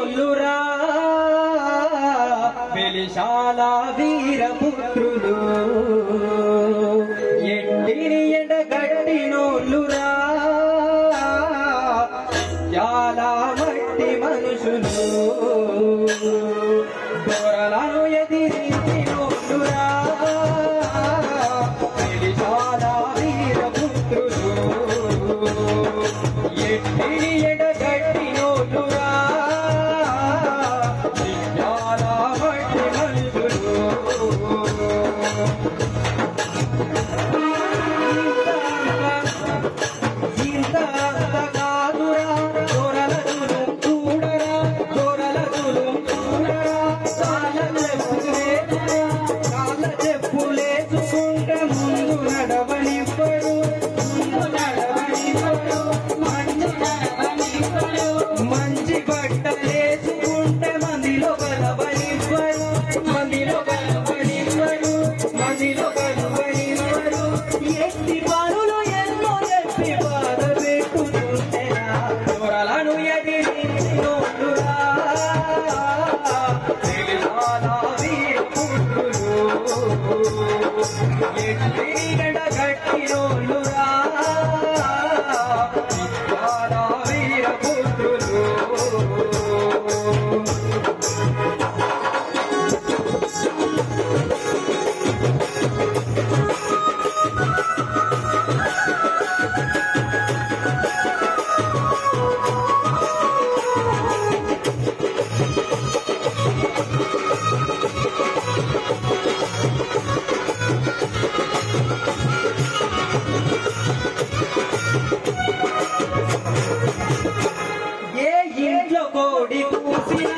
గట్టినోళ్ళురా వెలిశాల వీరపుత్రులు ఎట్టిని ఎండగట్టినోళ్ళురా చాలా మట్టి మనుషులు దొరలను ఎదిరించినోళ్ళురా వెలిశాల వీరపుత్రులు ఎట్టిని ఎండగట్టినోళ్ళురా చాలా మట్టి మనుషులు మంచి బట్టలేసుకుంటే మందిలో కలవనివ్వరు మందిలో కలవనివ్వరు మందిలో కలవనివ్వరు ఎట్టి పనులు ఎన్నో చెప్పి బాధ పెట్టుకుంటేనా దొరలను ఎదిరించినోళ్ళురా వెలిశాల వీరపుత్రులు ఎట్టి ఎండగట్టినోళ్ళురా ఏ ఇంట్లో కోడి కూసినా